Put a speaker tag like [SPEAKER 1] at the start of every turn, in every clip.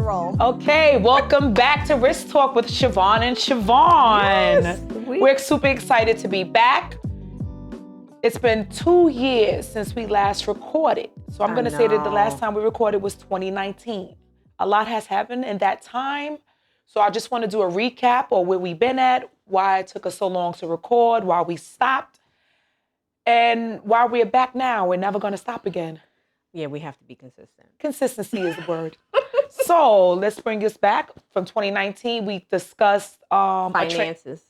[SPEAKER 1] roll.
[SPEAKER 2] Okay, welcome back to Risk Talk with Siobhan and Siobhan.
[SPEAKER 1] Yes,
[SPEAKER 2] We're super excited to be back. It's been 2 years since we last recorded. So I'm going to say that the last time we recorded was 2019. A lot has happened in that time. So I just want to do a recap of where we've been at, why it took us so long to record, why we stopped, and why we're back now. We're never going to stop again.
[SPEAKER 1] Yeah, we have to be consistent.
[SPEAKER 2] Consistency is the word. So let's bring us back. From 2019, we discussed
[SPEAKER 1] Finances.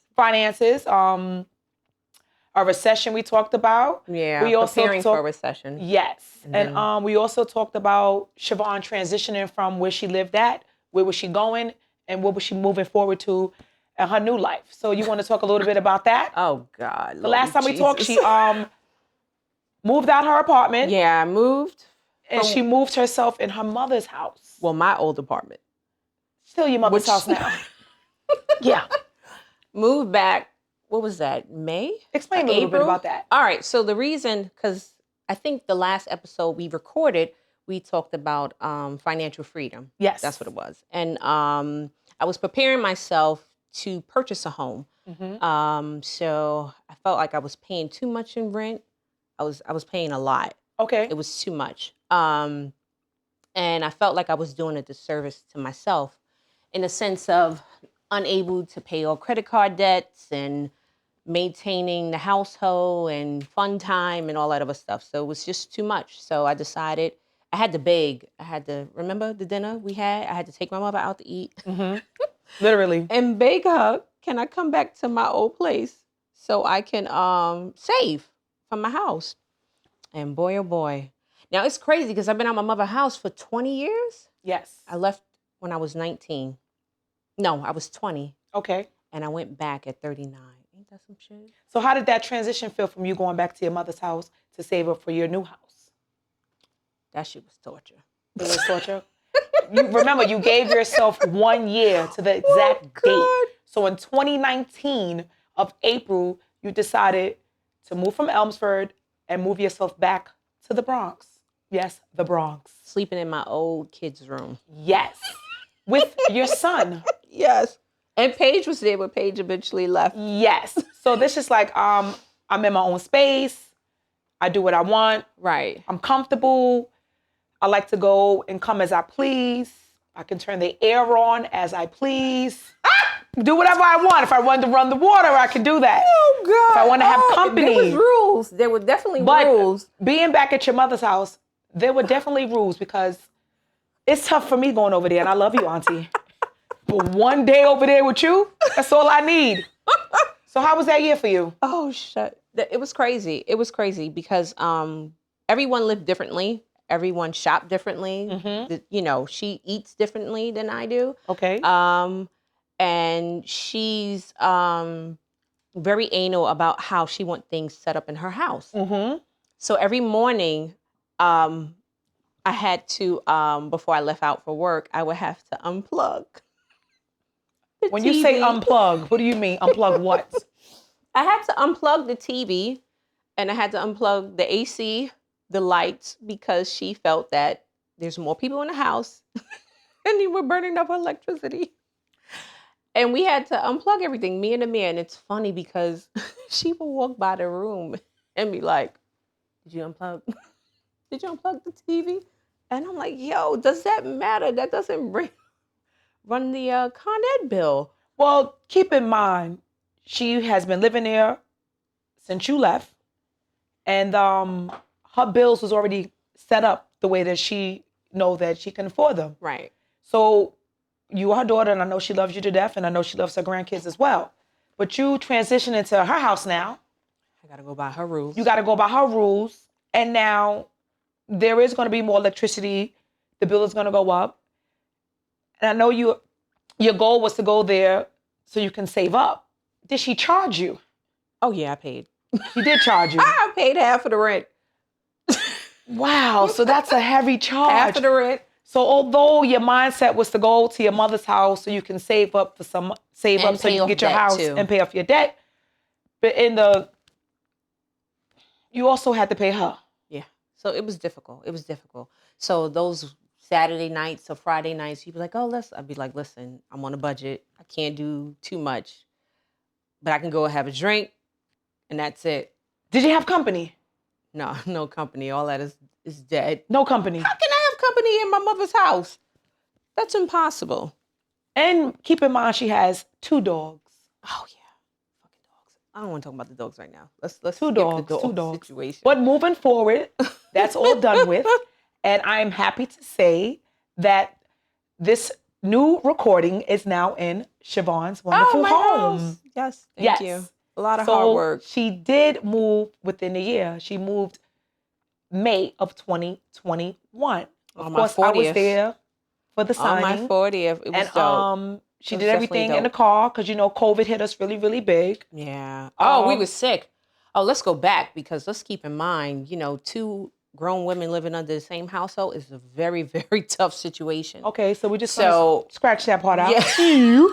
[SPEAKER 2] A recession we talked about.
[SPEAKER 1] Yeah,
[SPEAKER 2] we also
[SPEAKER 1] preparing for a recession.
[SPEAKER 2] Yes. And we also talked about Siobhan transitioning from where she lived at, where was she going, and what was she moving forward to in her new life. So you want to talk a little bit about that?
[SPEAKER 1] Oh, God.
[SPEAKER 2] The last time we talked, she moved out her apartment.
[SPEAKER 1] Yeah, I moved.
[SPEAKER 2] And she moved herself in her mother's house.
[SPEAKER 1] Well, my old apartment.
[SPEAKER 2] Still your mother's house now. Yeah.
[SPEAKER 1] Moved back, what was that, May?
[SPEAKER 2] Explain a little bit about that.
[SPEAKER 1] All right, so the reason, because I think the last episode we recorded, we talked about financial freedom.
[SPEAKER 2] Yes.
[SPEAKER 1] That's what it was. And I was preparing myself to purchase a home.
[SPEAKER 2] Mm-hmm.
[SPEAKER 1] So I felt like I was paying too much in rent. I was paying a lot.
[SPEAKER 2] Okay.
[SPEAKER 1] It was too much. And I felt like I was doing a disservice to myself in the sense of unable to pay all credit card debts and maintaining the household and fun time and all that other stuff. So it was just too much. So I decided I had to beg. I had to, remember the dinner we had? I had to take my mother out to eat.
[SPEAKER 2] Mm-hmm. Literally.
[SPEAKER 1] And beg her, can I come back to my old place so I can save from my house? And boy, oh boy. Now, it's crazy because I've been at my mother's house for 20 years.
[SPEAKER 2] Yes.
[SPEAKER 1] I left when I was 19. No, I was 20.
[SPEAKER 2] Okay.
[SPEAKER 1] And I went back at 39. Ain't that some shit?
[SPEAKER 2] So how did that transition feel from you going back to your mother's house to save up for your new house?
[SPEAKER 1] That shit was torture.
[SPEAKER 2] It was torture? You remember, you gave yourself 1 year to the exact date. So in 2019 of April, you decided to move from Elmsford and move yourself back to the Bronx. Yes, the Bronx.
[SPEAKER 1] Sleeping in my old kid's room.
[SPEAKER 2] Yes. With your son.
[SPEAKER 1] Yes. And Paige was there, but Paige eventually left.
[SPEAKER 2] Yes. So this is like, I'm in my own space. I do what I want.
[SPEAKER 1] Right.
[SPEAKER 2] I'm comfortable. I like to go and come as I please. I can turn the air on as I please. Do whatever I want. If I wanted to run the water, I can do that.
[SPEAKER 1] Oh, God.
[SPEAKER 2] If I want to have company.
[SPEAKER 1] There was rules. There were definitely rules.
[SPEAKER 2] Being back at your mother's house, there were definitely rules because it's tough for me going over there. And I love you, Auntie. But 1 day over there with you, that's all I need. So how was that year for you?
[SPEAKER 1] Oh, shit. It was crazy. It was crazy because everyone lived differently. Everyone shopped differently.
[SPEAKER 2] Mm-hmm.
[SPEAKER 1] She eats differently than I do.
[SPEAKER 2] Okay.
[SPEAKER 1] And she's very anal about how she wants things set up in her house.
[SPEAKER 2] Mm-hmm.
[SPEAKER 1] So every morning, I had to, before I left out for work, I would have to unplug.
[SPEAKER 2] When you say unplug, what do you mean? Unplug what?
[SPEAKER 1] I had to unplug the TV and I had to unplug the AC, the lights, because she felt that there's more people in the house and they were burning up electricity. And we had to unplug everything, me and Amir. And it's funny because she would walk by the room and be like, did you unplug? Did you unplug the TV? And I'm like, yo, does that matter? That doesn't run the Con Ed bill.
[SPEAKER 2] Well, keep in mind, she has been living there since you left. And her bills was already set up the way that she know that she can afford them.
[SPEAKER 1] Right.
[SPEAKER 2] So you are her daughter, and I know she loves you to death, and I know she loves her grandkids as well. But you transition into her house now.
[SPEAKER 1] I got to go by her rules.
[SPEAKER 2] You got to go by her rules. And now there is going to be more electricity. The bill is going to go up. And I know your goal was to go there so you can save up. Did she charge you?
[SPEAKER 1] Oh, yeah, I paid.
[SPEAKER 2] She did charge you.
[SPEAKER 1] I paid half of the rent.
[SPEAKER 2] Wow, so that's a heavy charge.
[SPEAKER 1] Half of the rent.
[SPEAKER 2] So although your mindset was to go to your mother's house so you can save up so you can get your house too, and pay off your debt, but you also had to pay her.
[SPEAKER 1] Yeah. So it was difficult. So those Saturday nights or Friday nights, you'd be like, oh, I'd be like, listen, I'm on a budget. I can't do too much, but I can go and have a drink and that's it.
[SPEAKER 2] Did you have company?
[SPEAKER 1] No, no company. All that is dead.
[SPEAKER 2] No company.
[SPEAKER 1] How can I have company in my mother's house? That's impossible.
[SPEAKER 2] And keep in mind, she has 2 dogs.
[SPEAKER 1] Oh yeah, fucking dogs. I don't want to talk about the dogs right now. Let's
[SPEAKER 2] 2
[SPEAKER 1] skip
[SPEAKER 2] dogs,
[SPEAKER 1] the
[SPEAKER 2] 2
[SPEAKER 1] dog
[SPEAKER 2] dogs.
[SPEAKER 1] situation.
[SPEAKER 2] But moving forward, that's all done with. And I'm happy to say that this new recording is now in Siobhan's wonderful
[SPEAKER 1] my
[SPEAKER 2] home.
[SPEAKER 1] house. Yes, thank you. A lot of
[SPEAKER 2] So
[SPEAKER 1] hard work.
[SPEAKER 2] she did move within a year. She moved May of 2021. Of course,
[SPEAKER 1] 40th.
[SPEAKER 2] I was there for the signing.
[SPEAKER 1] On my 40th. It was dope.
[SPEAKER 2] She did everything in the car because, COVID hit us really, really big.
[SPEAKER 1] Yeah. Oh, we were sick. Oh, let's go back because let's keep in mind, 2 grown women living under the same household is a very, very tough situation.
[SPEAKER 2] Okay, so we just scratch that part out.
[SPEAKER 1] Yeah.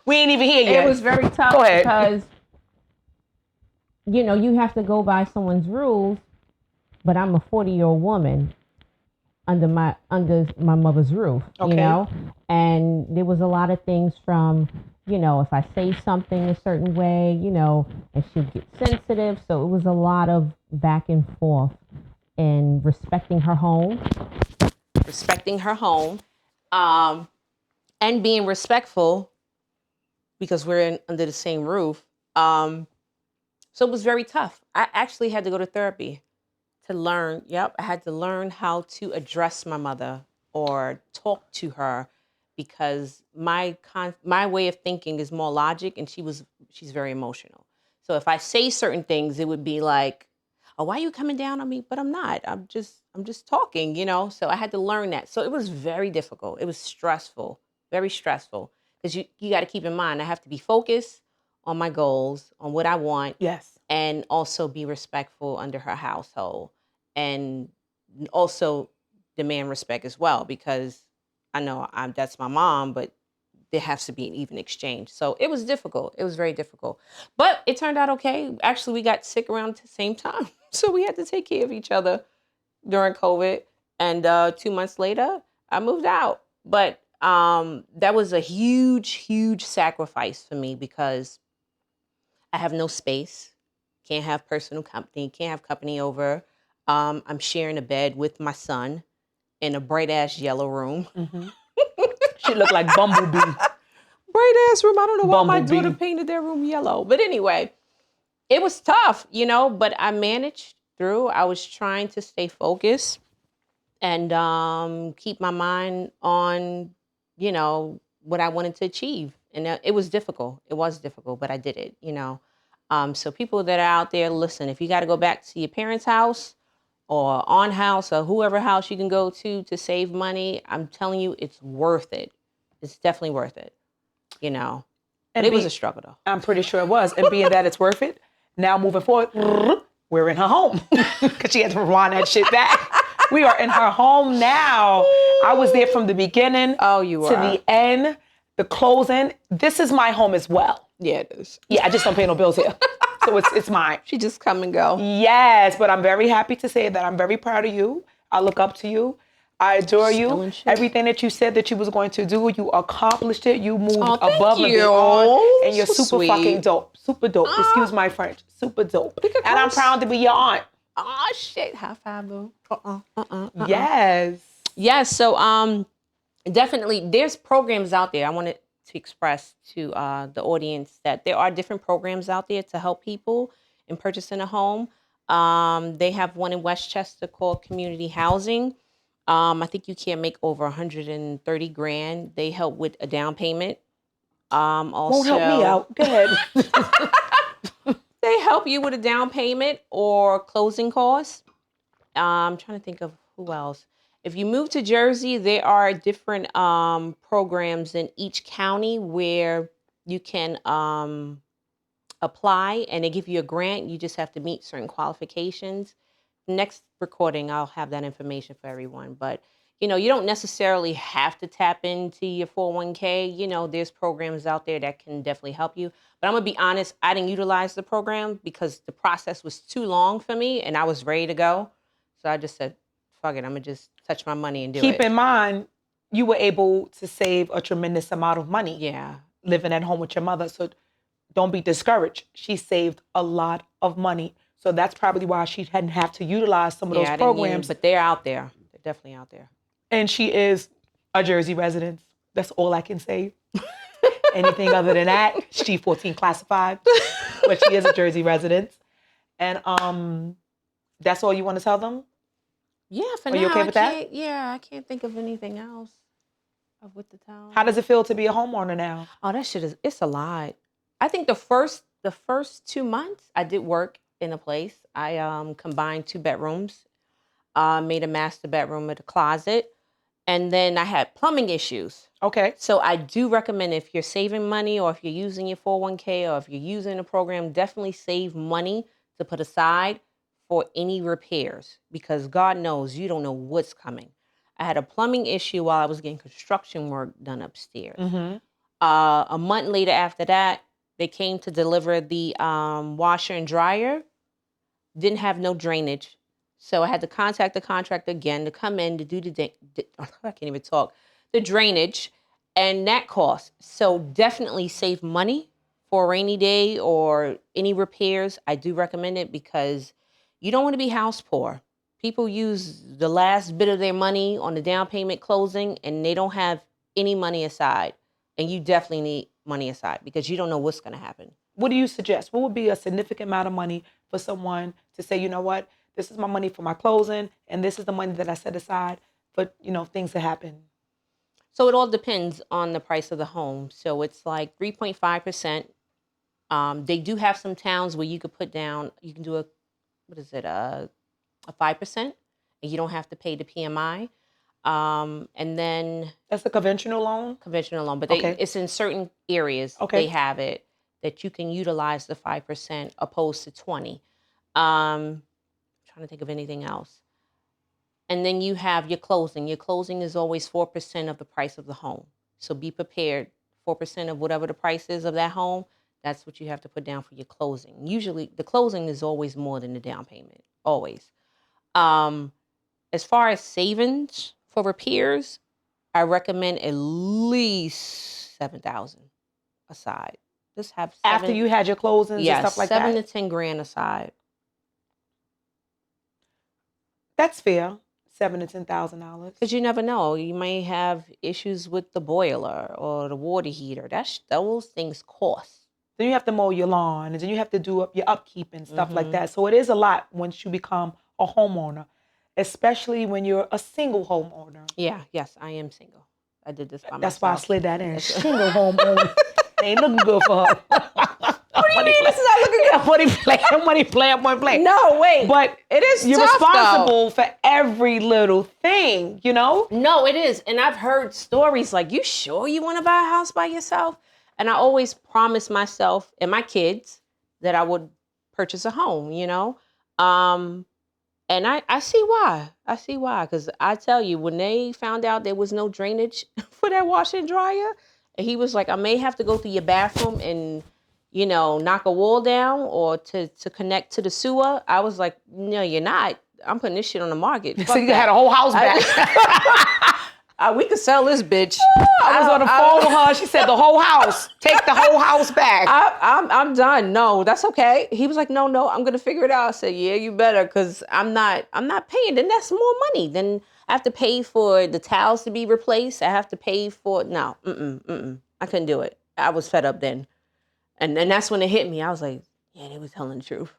[SPEAKER 2] We ain't even here yet.
[SPEAKER 1] It was very tough
[SPEAKER 2] Go ahead.
[SPEAKER 1] because, you have to go by someone's rules, but I'm a 40-year-old woman under my mother's roof, and there was a lot of things from, if I say something a certain way, and she'd get sensitive. So it was a lot of back and forth and respecting her home, and being respectful because we're under the same roof. So it was very tough. I actually had to go to therapy to learn. I had to learn how to address my mother or talk to her because my way of thinking is more logic and she's very emotional. So if I say certain things, it would be like, oh, why are you coming down on me? But I'm not. I'm just talking, So I had to learn that. So it was very difficult. It was stressful, very stressful. Because you got to keep in mind, I have to be focused on my goals, on what I want.
[SPEAKER 2] Yes.
[SPEAKER 1] And also be respectful under her household. And also demand respect as well, because I know that's my mom, but there has to be an even exchange. So it was difficult. It was very difficult. But it turned out okay. Actually, we got sick around the same time. So we had to take care of each other during COVID. And 2 months later, I moved out. But that was a huge, huge sacrifice for me because I have no space. Can't have personal company. Can't have company over. I'm sharing a bed with my son in a bright ass yellow room.
[SPEAKER 2] Mm-hmm. She looked like Bumblebee.
[SPEAKER 1] Bright ass room. I don't know why my
[SPEAKER 2] Bumblebee.
[SPEAKER 1] daughter painted their room yellow. But anyway, it was tough, but I managed through. I was trying to stay focused and keep my mind on, what I wanted to achieve. And it was difficult. It was difficult, but I did it, So people that are out there, listen, if you got to go back to your parents' house or on house or whoever house you can go to save money, I'm telling you, it's worth it. It's definitely worth it, And it was a struggle, though.
[SPEAKER 2] I'm pretty sure it was. And being that it's worth it, now moving forward, we're in her home because she had to rewind that shit back. We are in her home now. I was there from the beginning
[SPEAKER 1] to
[SPEAKER 2] the end, the closing. This is my home as well.
[SPEAKER 1] Yeah, it is.
[SPEAKER 2] Yeah, I just don't pay no bills here. So it's mine.
[SPEAKER 1] She just come and go.
[SPEAKER 2] Yes, but I'm very happy to say that I'm very proud of you. I look up to you. I adore you. Everything that you said that you was going to do, you accomplished it. You moved above and beyond. And you're super fucking dope. Super dope. Excuse my French. Super dope. And I'm proud to be your aunt.
[SPEAKER 1] Oh, shit. High five, boo.
[SPEAKER 2] Yes.
[SPEAKER 1] Yes. So definitely there's programs out there. I wanted to express to the audience that there are different programs out there to help people in purchasing a home. They have one in Westchester called Community Housing. I think you can make over 130 grand. They help with a down payment. Also,
[SPEAKER 2] won't help me out. Go ahead.
[SPEAKER 1] They help you with a down payment or closing costs. I'm trying to think of who else. If you move to Jersey, there are different programs in each county where you can apply and they give you a grant. You just have to meet certain qualifications. Next recording, I'll have that information for everyone. But, you don't necessarily have to tap into your 401k. There's programs out there that can definitely help you. But I'm going to be honest, I didn't utilize the program because the process was too long for me and I was ready to go. So I just said, fuck it, I'm going to just touch my money and do
[SPEAKER 2] Keep
[SPEAKER 1] it.
[SPEAKER 2] in mind, you were able to save a tremendous amount of money
[SPEAKER 1] Yeah.
[SPEAKER 2] living at home with your mother. So don't be discouraged. She saved a lot of money. So that's probably why she hadn't have to utilize some of those
[SPEAKER 1] I didn't use,
[SPEAKER 2] programs.
[SPEAKER 1] but they're out there. They're definitely out there.
[SPEAKER 2] And she is a Jersey resident. That's all I can say. Anything other than that, she's 14 classified, but she is a Jersey resident. And that's all you want to tell them?
[SPEAKER 1] Yeah, for
[SPEAKER 2] Are
[SPEAKER 1] now.
[SPEAKER 2] you okay with that?
[SPEAKER 1] Yeah, I can't think of anything else with the town.
[SPEAKER 2] How does it feel to be a homeowner now?
[SPEAKER 1] Oh, that shit it's a lot. I think the first 2 months I did work in a place. I combined 2 bedrooms, made a master bedroom with a closet, and then I had plumbing issues.
[SPEAKER 2] Okay.
[SPEAKER 1] So I do recommend if you're saving money or if you're using your 401k or if you're using a program, definitely save money to put aside for any repairs because God knows you don't know what's coming. I had a plumbing issue while I was getting construction work done upstairs.
[SPEAKER 2] Mm-hmm.
[SPEAKER 1] A month later after that, they came to deliver the washer and dryer. Didn't have no drainage. So I had to contact the contractor again to come in to do I can't even talk, the drainage, and that cost. So definitely save money for a rainy day or any repairs. I do recommend it because you don't want to be house poor. People use the last bit of their money on the down payment closing and they don't have any money aside. And you definitely need money aside because you don't know what's going to happen.
[SPEAKER 2] What do you suggest? What would be a significant amount of money for someone to say, you know what, this is my money for my closing, and this is the money that I set aside for, things that happen?
[SPEAKER 1] So it all depends on the price of the home. So it's like 3.5%. They do have some towns where you could put down, you can do a 5%, and you don't have to pay the PMI. And then
[SPEAKER 2] That's a conventional loan?
[SPEAKER 1] Conventional loan, but
[SPEAKER 2] Okay.
[SPEAKER 1] it's in certain areas they have it that you can utilize the 5% opposed to 20. Trying to think of anything else. And then you have your closing. Your closing is always 4% of the price of the home. So be prepared. 4% of whatever the price is of that home, that's what you have to put down for your closing. Usually the closing is always more than the down payment. Always. As far as savings for repairs, I recommend at least $7,000 aside. Just have
[SPEAKER 2] After you had your closings and stuff like that?
[SPEAKER 1] 7 to 10 grand aside.
[SPEAKER 2] That's fair. $7,000 to $10,000.
[SPEAKER 1] Because you never know. You may have issues with the boiler or the water heater. Those things cost.
[SPEAKER 2] Then you have to mow your lawn, and then you have to do up your upkeep and stuff like that. So it is a lot once you become a homeowner, especially when you're a single homeowner.
[SPEAKER 1] Yeah, yes, I am single. I did this by myself.
[SPEAKER 2] That's why I slid that in. Single homeowner. Ain't looking good for her.
[SPEAKER 1] What do you mean this is not looking good?
[SPEAKER 2] Money play.
[SPEAKER 1] No, wait.
[SPEAKER 2] But
[SPEAKER 1] it is
[SPEAKER 2] you're
[SPEAKER 1] tough,
[SPEAKER 2] responsible for every little thing,
[SPEAKER 1] No, it is. And I've heard stories like, you sure you want to buy a house by yourself? And I always promised myself and my kids that I would purchase a home, And I see why. Because I tell you, when they found out there was no drainage for that washer and dryer, and he was like, I may have to go through your bathroom and, knock a wall down or to connect to the sewer. I was like, no, you're not. I'm putting this shit on the market.
[SPEAKER 2] So you had a whole house back.
[SPEAKER 1] We could sell this bitch.
[SPEAKER 2] I was on the phone with her. She said the whole house. Take the whole house back.
[SPEAKER 1] I'm done. No, that's okay. He was like, no, I'm gonna figure it out. I said, yeah, you better, because I'm not paying. Then that's more money. Then I have to pay for the towels to be replaced. I have to pay for no. I couldn't do it. I was fed up then, and that's when it hit me. I was like, yeah, they was telling the truth.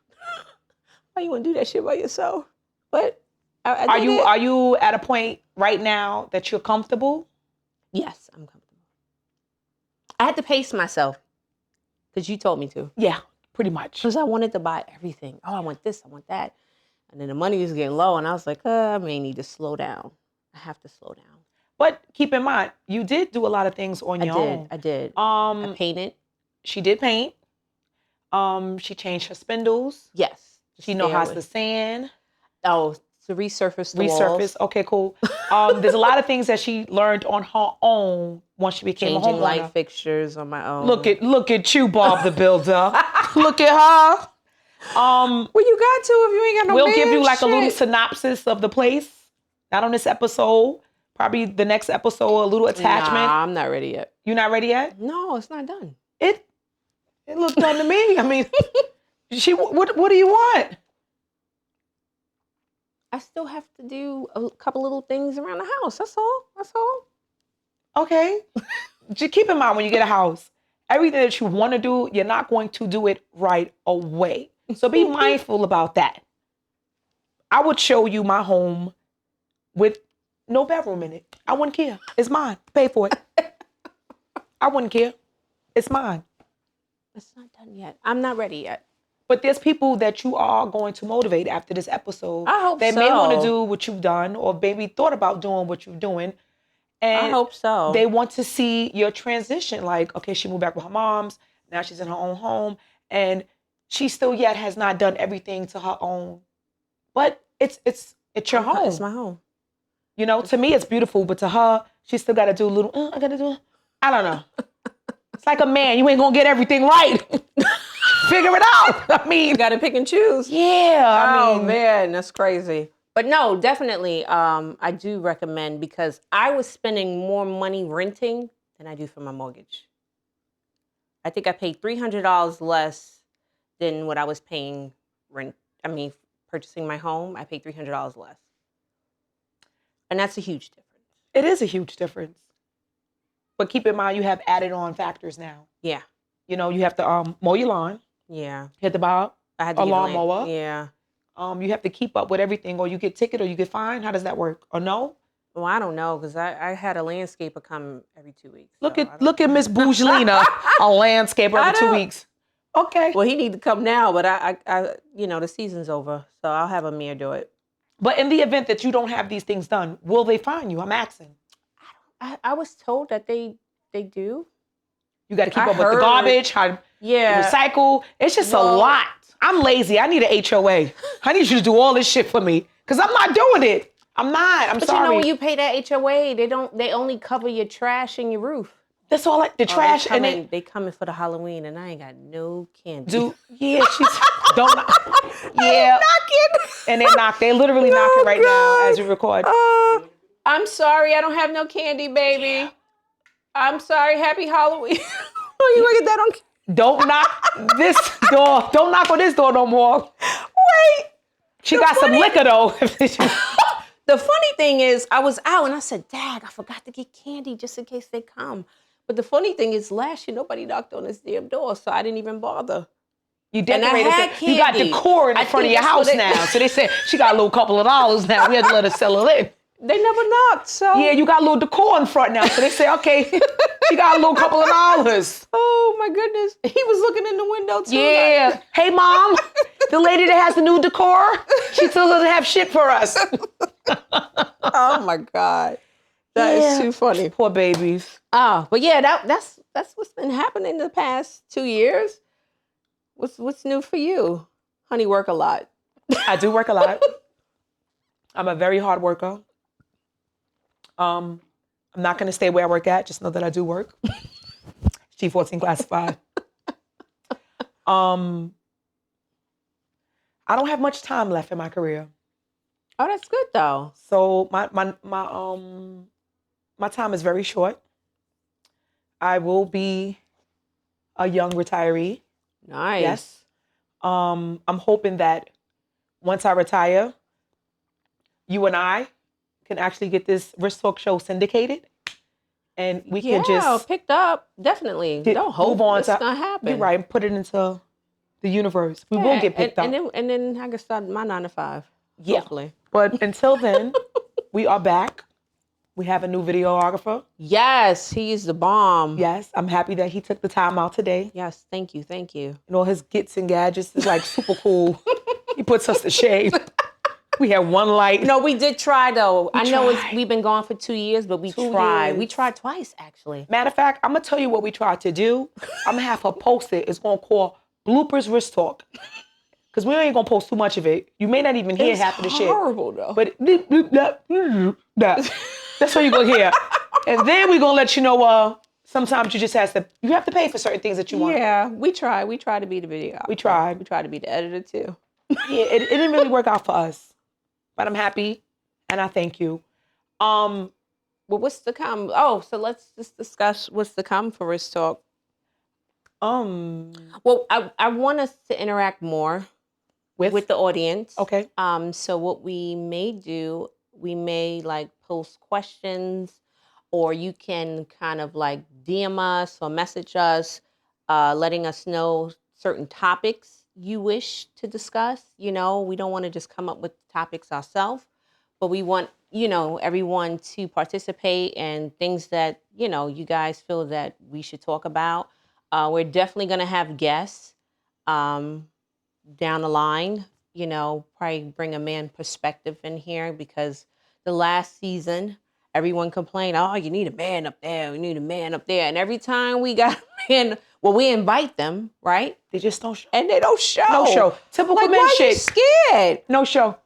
[SPEAKER 1] Why you want to do that shit by yourself? But
[SPEAKER 2] Are you at a point right now that you're comfortable?
[SPEAKER 1] Yes, I'm comfortable. I had to pace myself because you told me to.
[SPEAKER 2] Yeah, pretty much.
[SPEAKER 1] Because I wanted to buy everything. Oh, I want this, I want that. And then the money was getting low, and I was like, I may need to slow down. I have to slow down.
[SPEAKER 2] But keep in mind, you did do a lot of things on your own.
[SPEAKER 1] I did. I painted.
[SPEAKER 2] She did paint. She changed her spindles.
[SPEAKER 1] Yes.
[SPEAKER 2] She knows how to sand.
[SPEAKER 1] Oh, to resurface the walls.
[SPEAKER 2] Okay, cool. There's a lot of things that she learned on her own once she became a homeowner.
[SPEAKER 1] Changing light fixtures on my own.
[SPEAKER 2] Look at you, Bob the Builder. Look at her.
[SPEAKER 1] Well, you got to if you ain't got no
[SPEAKER 2] We'll
[SPEAKER 1] man
[SPEAKER 2] give you like
[SPEAKER 1] shit.
[SPEAKER 2] a little synopsis of the place. Not on this episode. Probably the next episode, a little attachment.
[SPEAKER 1] Nah, I'm not ready yet.
[SPEAKER 2] You're not ready yet?
[SPEAKER 1] No, it's not done.
[SPEAKER 2] It looked done to me. I mean, what do you want?
[SPEAKER 1] I still have to do a couple little things around the house. That's all.
[SPEAKER 2] Okay. Just keep in mind when you get a house, everything that you want to do, you're not going to do it right away. So be mindful about that. I would show you my home with no bedroom in it. I wouldn't care. It's mine. Pay for it. I wouldn't care. It's mine.
[SPEAKER 1] It's not done yet. I'm not ready yet.
[SPEAKER 2] But there's people that you are going to motivate after this episode.
[SPEAKER 1] I hope
[SPEAKER 2] they
[SPEAKER 1] so.
[SPEAKER 2] may want to do what you've done or maybe thought about doing what you're doing. And
[SPEAKER 1] I hope so.
[SPEAKER 2] They want to see your transition. Like, okay, she moved back with her mom's. Now she's in her own home. And she still yet has not done everything to her own. But it's your home.
[SPEAKER 1] It's my home.
[SPEAKER 2] You know, to me, it's beautiful. But to her, she still got to do a little, I got to do, I don't know. It's like a man. You ain't going to get everything right. Figure it out. I mean,
[SPEAKER 1] You got to pick and choose.
[SPEAKER 2] yeah.
[SPEAKER 1] Oh, man, that's crazy. But no, definitely, I do recommend because I was spending more money renting than I do for my mortgage. I think I paid $300 less than what I was paying purchasing my home. I paid $300 less. And that's a huge difference.
[SPEAKER 2] It is a huge difference. But keep in mind, you have added on factors now.
[SPEAKER 1] Yeah.
[SPEAKER 2] You know, you have to mow your lawn.
[SPEAKER 1] Yeah.
[SPEAKER 2] You have to buy
[SPEAKER 1] I had to
[SPEAKER 2] a
[SPEAKER 1] get
[SPEAKER 2] lawnmower.
[SPEAKER 1] Yeah.
[SPEAKER 2] You have to keep up with everything, or you get ticket, or you get fined. How does that work? Or no?
[SPEAKER 1] Well, I don't know because I had a landscaper come every 2 weeks.
[SPEAKER 2] Look at Miss Bougelina, a landscaper every 2 weeks. Okay.
[SPEAKER 1] Well, he need to come now, but I the season's over, so I'll have Amir do it.
[SPEAKER 2] But in the event that you don't have these things done, will they fine you? I'm asking.
[SPEAKER 1] I was told that they do.
[SPEAKER 2] You got to keep up with the garbage, how to recycle. It's just a lot. I'm lazy. I need an HOA. I need you to do all this shit for me because I'm not doing it. I'm not. I'm
[SPEAKER 1] but
[SPEAKER 2] sorry.
[SPEAKER 1] But you know when you pay that HOA, they only cover your trash and your roof.
[SPEAKER 2] That's all. The trash
[SPEAKER 1] they coming for the Halloween, and I ain't got no candy.
[SPEAKER 2] She's don't. Yeah,
[SPEAKER 1] knocking.
[SPEAKER 2] And they're literally knocking right now as we record.
[SPEAKER 1] I'm sorry, I don't have no candy, baby. I'm sorry. Happy Halloween. Oh, you gonna get that on?
[SPEAKER 2] Don't knock this door. Don't knock on this door no more.
[SPEAKER 1] Wait.
[SPEAKER 2] She got some liquor though.
[SPEAKER 1] The funny thing is, I was out and I said, "Dag, I forgot to get candy just in case they come." But the funny thing is, last year nobody knocked on this damn door, so I didn't even bother.
[SPEAKER 2] You decorated
[SPEAKER 1] it.
[SPEAKER 2] You got decor in front of your house now. So they said she got a little couple of dollars now. We had to let her sell it in.
[SPEAKER 1] They never knocked, so
[SPEAKER 2] yeah, you got a little decor in front now. So they say, okay, she got a little couple of dollars.
[SPEAKER 1] Oh my goodness, he was looking in the window too.
[SPEAKER 2] Yeah, like, hey mom, the lady that has the new decor, she still doesn't have shit for us.
[SPEAKER 1] Oh my God, that is too funny.
[SPEAKER 2] Poor babies.
[SPEAKER 1] Oh, but yeah, that's what's been happening the past 2 years. What's new for you? Honey, work a lot.
[SPEAKER 2] I do work a lot. I'm a very hard worker. I'm not going to stay where I work at. Just know that I do work. G14 classified. I don't have much time left in my career.
[SPEAKER 1] Oh, that's good though.
[SPEAKER 2] So my time is very short. I will be a young retiree.
[SPEAKER 1] Nice.
[SPEAKER 2] Yes. I'm hoping that once I retire, you and I can actually get this Rich Talk show syndicated, and we can just
[SPEAKER 1] picked up. Definitely. Don't hope
[SPEAKER 2] move on.
[SPEAKER 1] It's gonna happen.
[SPEAKER 2] You're right. And put it into the universe. We will get picked up,
[SPEAKER 1] and then I can start my 9 to 5.
[SPEAKER 2] Yeah.
[SPEAKER 1] Hopefully.
[SPEAKER 2] But until then, we are back. We have a new videographer.
[SPEAKER 1] Yes, he's the bomb.
[SPEAKER 2] Yes, I'm happy that he took the time out today.
[SPEAKER 1] Yes, thank you.
[SPEAKER 2] And all his gits and gadgets is like super cool. He puts us to shame. We had one light.
[SPEAKER 1] No, we did try though. We've been gone for 2 years, but we tried.
[SPEAKER 2] Years.
[SPEAKER 1] We tried twice actually.
[SPEAKER 2] Matter of fact, I'm gonna tell you what we tried to do. I'm gonna have her post it. It's gonna call Bloopers Wrist Talk. Because we ain't gonna post too much of it. You may not even hear half of the shit.
[SPEAKER 1] It's horrible though.
[SPEAKER 2] But that's what you're gonna hear. And then we're gonna let you know sometimes you have to pay for certain things that you want.
[SPEAKER 1] Yeah, we tried. We tried to be the video.
[SPEAKER 2] We tried.
[SPEAKER 1] We tried to be the editor too.
[SPEAKER 2] Yeah, it didn't really work out for us. But I'm happy and I thank you. Um,
[SPEAKER 1] Well, what's to come? Oh, so let's just discuss what's to come for Risk Talk.
[SPEAKER 2] um,
[SPEAKER 1] Well, I want us to interact more with
[SPEAKER 2] with,
[SPEAKER 1] the audience.
[SPEAKER 2] okay.
[SPEAKER 1] So what we may do, we may like post questions, or you can kind of like DM us or message us, letting us know certain topics you wish to discuss. You know, we don't want to just come up with topics ourselves, but we want, you know, everyone to participate and things that, you know, you guys feel that we should talk about. We're definitely going to have guests. Um, Down the line, you know, probably bring a man perspective in here because the last season, everyone complained, oh, you need a man up there, you need a man up there. And every time we got a man, well, we invite them, right?
[SPEAKER 2] They just don't show.
[SPEAKER 1] And they don't show.
[SPEAKER 2] No show. Typical
[SPEAKER 1] Like,
[SPEAKER 2] men
[SPEAKER 1] why
[SPEAKER 2] shit.
[SPEAKER 1] you scared?
[SPEAKER 2] No show.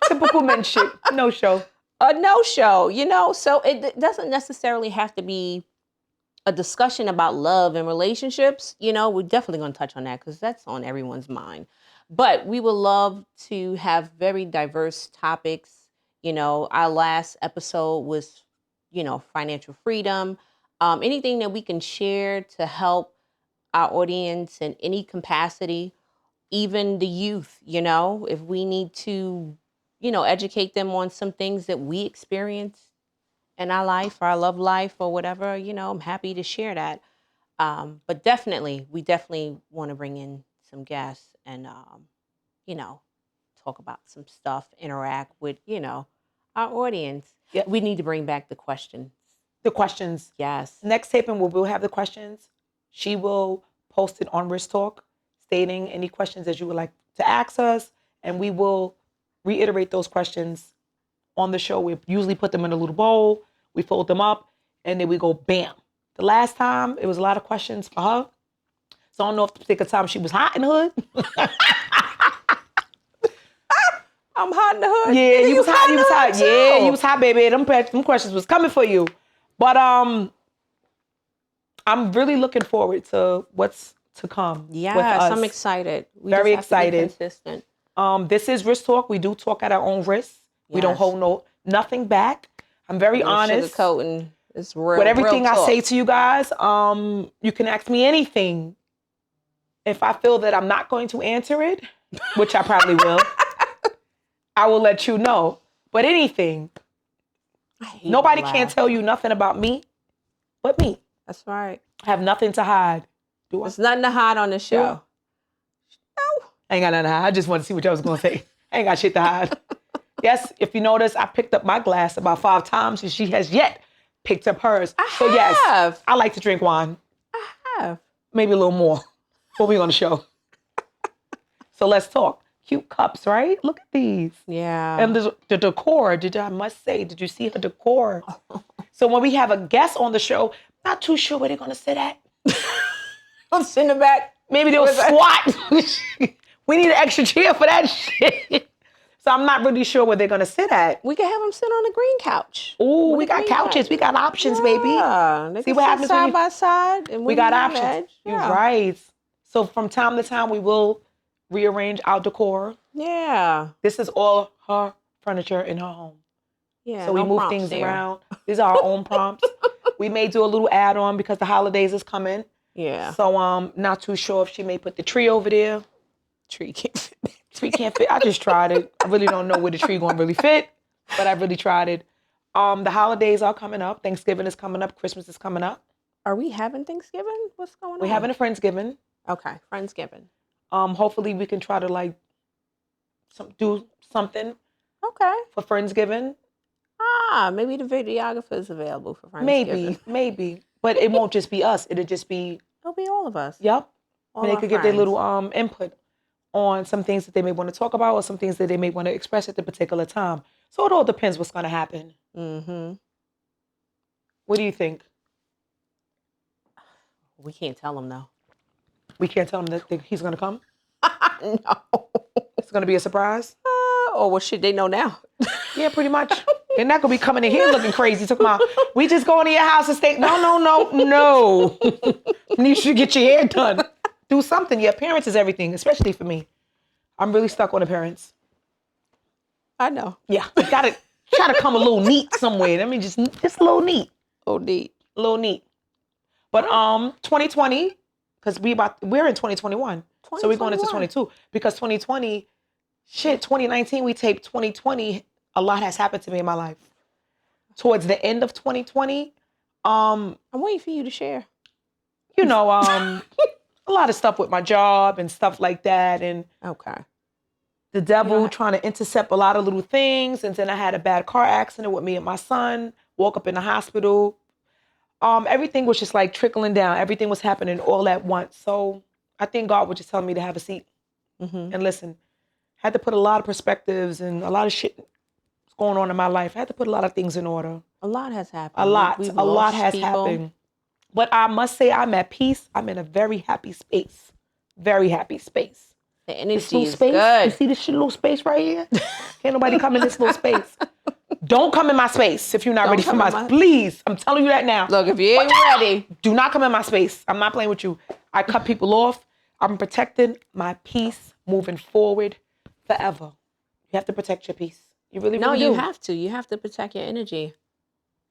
[SPEAKER 2] Typical men shit. No show.
[SPEAKER 1] A no show, you know? So it doesn't necessarily have to be a discussion about love and relationships. You know, we're definitely going to touch on that because that's on everyone's mind. But we would love to have very diverse topics. You know, our last episode was, you know, financial freedom. Anything that we can share to help our audience in any capacity, even the youth, you know, if we need to, you know, educate them on some things that we experience in our life, our love life, or whatever, you know, I'm happy to share that. But definitely, we definitely want to bring in some guests and, you know, talk about some stuff, interact with, you know, our audience.
[SPEAKER 2] Yep.
[SPEAKER 1] We need to bring back the questions.
[SPEAKER 2] The questions.
[SPEAKER 1] Yes.
[SPEAKER 2] Next taping, we'll have the questions. She will post it on Risk Talk, stating any questions that you would like to ask us, and we will reiterate those questions on the show. We usually put them in a little bowl, we fold them up, and then we go bam. The last time, it was a lot of questions for her. So I don't know if the particular time she was hot in the hood.
[SPEAKER 1] I'm hot in the hood.
[SPEAKER 2] Yeah, you was hot. You was hot.
[SPEAKER 1] Too.
[SPEAKER 2] Yeah, you was hot, baby. Them questions was coming for you. But I'm really looking forward to what's to come.
[SPEAKER 1] Yes,
[SPEAKER 2] with us.
[SPEAKER 1] I'm excited. We
[SPEAKER 2] Very
[SPEAKER 1] just have to be
[SPEAKER 2] excited.
[SPEAKER 1] consistent.
[SPEAKER 2] This is Risk Talk. We do talk at our own risk. We don't
[SPEAKER 1] Yes.
[SPEAKER 2] hold nothing back. I'm very honest.
[SPEAKER 1] Sugarcoating. It's real.
[SPEAKER 2] With everything
[SPEAKER 1] real
[SPEAKER 2] I
[SPEAKER 1] talk.
[SPEAKER 2] say to you guys, you can ask me anything. If I feel that I'm not going to answer it, which I probably will, I will let you know. But anything, nobody can tell you nothing about me but me.
[SPEAKER 1] That's right.
[SPEAKER 2] I have nothing to hide. Do I?
[SPEAKER 1] There's nothing to hide on the show. No.
[SPEAKER 2] I ain't got nothing to hide. I just want to see what y'all was going to say. I ain't got shit to hide. Yes, if you notice, I picked up my glass about 5 times and she has yet picked up hers. So yes, I like to drink wine.
[SPEAKER 1] I have.
[SPEAKER 2] Maybe a little more. What we on the show? So let's talk. Cute cups, right? Look at these.
[SPEAKER 1] Yeah.
[SPEAKER 2] And the decor, I must say, did you see her decor? So when we have a guest on the show, not too sure where they're going to sit at.
[SPEAKER 1] I'm sitting in the back.
[SPEAKER 2] Maybe they'll squat. We need an extra chair for that shit. So I'm not really sure where they're going to sit at.
[SPEAKER 1] We can have them sit on the green couch.
[SPEAKER 2] Ooh, we got couches. We got options, baby.
[SPEAKER 1] Yeah.
[SPEAKER 2] See what happens
[SPEAKER 1] side by side. And
[SPEAKER 2] we got options.
[SPEAKER 1] Edge.
[SPEAKER 2] You're right. So from time to time, we will rearrange our decor.
[SPEAKER 1] Yeah.
[SPEAKER 2] This is all her furniture in her home.
[SPEAKER 1] Yeah.
[SPEAKER 2] So we move things around. These are our own prompts. We may do a little add-on because the holidays is coming.
[SPEAKER 1] Yeah.
[SPEAKER 2] So not too sure if she may put the tree over there.
[SPEAKER 1] Tree can't fit.
[SPEAKER 2] Tree can't fit. I just tried it. I really don't know where the tree gonna really fit, but I really tried it. The holidays are coming up. Thanksgiving is coming up. Christmas is coming up.
[SPEAKER 1] Are we having Thanksgiving? What's going on?
[SPEAKER 2] We're having a Friendsgiving.
[SPEAKER 1] Okay, Friendsgiving.
[SPEAKER 2] Hopefully we can try to do something.
[SPEAKER 1] Okay.
[SPEAKER 2] For Friendsgiving.
[SPEAKER 1] Maybe the videographer is available for Friendsgiving.
[SPEAKER 2] Maybe. But it won't just be us. It'll be
[SPEAKER 1] all of us.
[SPEAKER 2] Yep.
[SPEAKER 1] And
[SPEAKER 2] they could give their little input on some things that they may want to talk about or some things that they may want to express at the particular time. So it all depends what's going to happen.
[SPEAKER 1] Mm-hmm.
[SPEAKER 2] What do you think?
[SPEAKER 1] We can't tell him, though.
[SPEAKER 2] We can't tell him that he's going to come?
[SPEAKER 1] No.
[SPEAKER 2] It's going to be a surprise?
[SPEAKER 1] Well, shit, they know now.
[SPEAKER 2] Yeah, pretty much. They're not going to be coming in here looking crazy. Talking about, we just going to your house and stay. No. You should get your hair done. Do something. Your appearance is everything, especially for me. I'm really stuck on appearance.
[SPEAKER 1] I know.
[SPEAKER 2] Yeah, got it. Try to come a little neat somewhere. I mean, just a little neat.
[SPEAKER 1] OD.
[SPEAKER 2] A little neat. But 2020, because we're in 2021. So we're going into 22. Because 2020, 2019, we taped 2020. A lot has happened to me in my life. Towards the end of 2020,
[SPEAKER 1] I'm waiting for you to share.
[SPEAKER 2] You know, a lot of stuff with my job and stuff like that. And
[SPEAKER 1] Okay.
[SPEAKER 2] the devil trying to intercept a lot of little things. And then I had a bad car accident with me and my son, woke up in the hospital. Everything was just like trickling down. Everything was happening all at once. So I think God was just telling me to have a seat and listen. Had to put a lot of perspectives and a lot of shit going on in my life. I had to put a lot of things in order.
[SPEAKER 1] A lot has happened.
[SPEAKER 2] A lot.
[SPEAKER 1] We've
[SPEAKER 2] A lot
[SPEAKER 1] lost
[SPEAKER 2] has
[SPEAKER 1] people.
[SPEAKER 2] happened. But I must say I'm at peace. I'm in a very happy space. Very happy space.
[SPEAKER 1] The energy
[SPEAKER 2] This little
[SPEAKER 1] is
[SPEAKER 2] space,
[SPEAKER 1] good.
[SPEAKER 2] you see this little space right here? Can't nobody come in this little space. Don't come in my space if you're not ready for my... Please, I'm telling you that now.
[SPEAKER 1] Look, if you ain't ready.
[SPEAKER 2] Do not come in my space. I'm not playing with you. I cut people off. I'm protecting my peace moving forward forever. You have to protect your peace. You really, really do.
[SPEAKER 1] No, you have to. You have to protect your energy.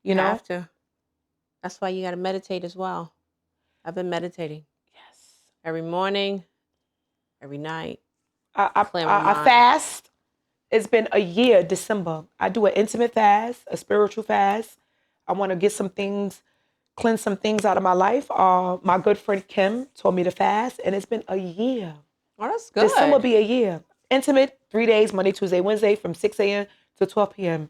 [SPEAKER 2] You know?
[SPEAKER 1] have to. That's why you got to meditate as well. I've been meditating.
[SPEAKER 2] Yes.
[SPEAKER 1] Every morning, every night.
[SPEAKER 2] I fast. It's been a year, December. I do an intimate fast, a spiritual fast. I want to get some things, cleanse some things out of my life. My good friend Kim told me to fast, and it's been a year.
[SPEAKER 1] Oh, that's good.
[SPEAKER 2] December will be a year. Intimate, 3 days, Monday, Tuesday, Wednesday, from 6 a.m. to 12 p.m.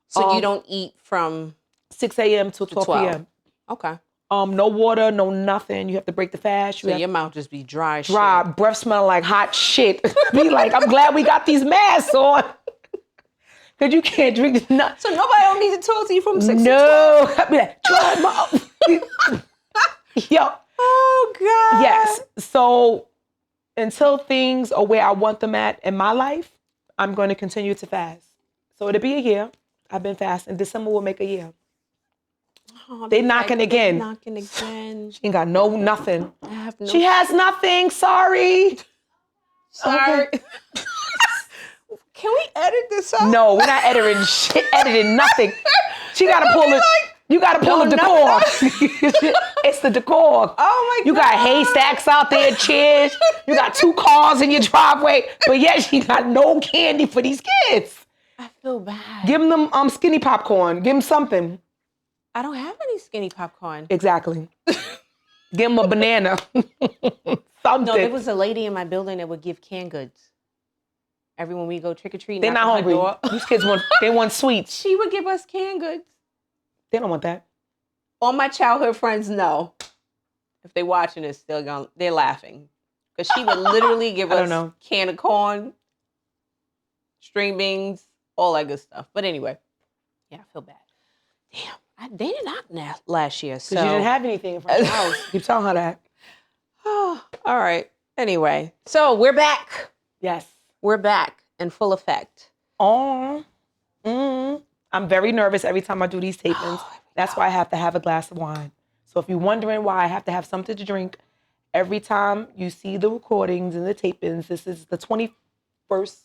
[SPEAKER 1] So you don't eat from
[SPEAKER 2] 6 a.m. to 12 p.m.
[SPEAKER 1] Okay.
[SPEAKER 2] No water, no nothing. You have to break the fast.
[SPEAKER 1] So your mouth just be dry.
[SPEAKER 2] Dry,
[SPEAKER 1] shit.
[SPEAKER 2] Breath smell like hot shit. Be like, I'm glad we got these masks on. Because you can't drink nothing.
[SPEAKER 1] So nobody don't need to talk to you from 6
[SPEAKER 2] No. I'd be like, dry mouth. Yo.
[SPEAKER 1] Oh, God.
[SPEAKER 2] Yes. So until things are where I want them at in my life, I'm going to continue to fast. So it'll be a year. I've been fasting. December will make a year.
[SPEAKER 1] Oh,
[SPEAKER 2] they knocking again.
[SPEAKER 1] Knocking again.
[SPEAKER 2] She ain't got nothing.
[SPEAKER 1] I have no.
[SPEAKER 2] She has nothing. Sorry.
[SPEAKER 1] Sorry.
[SPEAKER 2] Okay.
[SPEAKER 1] Can we edit this out?
[SPEAKER 2] No, we're not editing shit. Editing nothing. She got to pull it. You got to pull the decor. It's the decor.
[SPEAKER 1] Oh my God.
[SPEAKER 2] You got haystacks out there, chairs. You got 2 cars in your driveway, but yet she got no candy for these kids.
[SPEAKER 1] I feel bad.
[SPEAKER 2] Give them skinny popcorn. Give them something.
[SPEAKER 1] I don't have any skinny popcorn.
[SPEAKER 2] Exactly. Give them a banana. Something.
[SPEAKER 1] No, there was a lady in my building that would give canned goods. Everyone we go trick-or-treating.
[SPEAKER 2] They're not hungry. These kids want sweets.
[SPEAKER 1] She would give us canned goods.
[SPEAKER 2] They don't want that.
[SPEAKER 1] All my childhood friends know. If they're watching this, they're laughing. Because she would literally give us can of corn, string beans, all that good stuff. But anyway, yeah, I feel bad. Damn. They didn't knock last year. So
[SPEAKER 2] you didn't have anything in front of the house. Keep telling her that.
[SPEAKER 1] Oh, all right. Anyway, so we're back.
[SPEAKER 2] Yes.
[SPEAKER 1] We're back in full effect.
[SPEAKER 2] Oh. I'm very nervous every time I do these tapings. That's why I have to have a glass of wine. So if you're wondering why I have to have something to drink, every time you see the recordings and the tapings, this is the 21st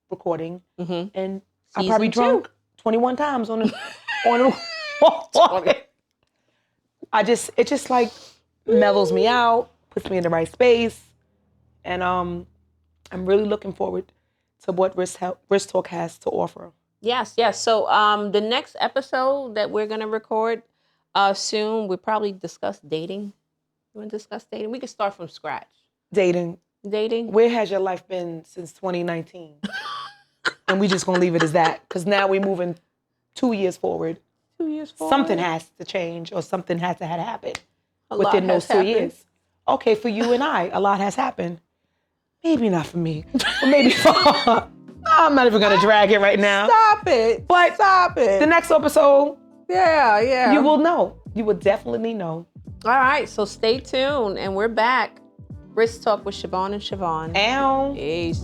[SPEAKER 2] recording. Mm-hmm. And I probably drunk 21 times on the it just like mellows me out, puts me in the right space. And I'm really looking forward to what Risk Talk has to offer.
[SPEAKER 1] Yes. So the next episode that we're going to record soon, we'll probably discuss dating. You want to discuss dating? We can start from scratch.
[SPEAKER 2] Dating.
[SPEAKER 1] Where
[SPEAKER 2] has your life been since 2019? And we just going to leave it as that. Because now we're moving 2 years forward.
[SPEAKER 1] 2 years forward.
[SPEAKER 2] Something has to change or something has to happen within those 2 years. Okay, for you and I, a lot has happened. Maybe not for me, but maybe for her. I'm not even going to drag it right now.
[SPEAKER 1] Stop it.
[SPEAKER 2] But stop it. The next episode,
[SPEAKER 1] yeah.
[SPEAKER 2] You will know. You will definitely know.
[SPEAKER 1] All right, so stay tuned. And we're back. Risk Talk with Siobhan and Siobhan.
[SPEAKER 2] Ow.
[SPEAKER 1] Peace.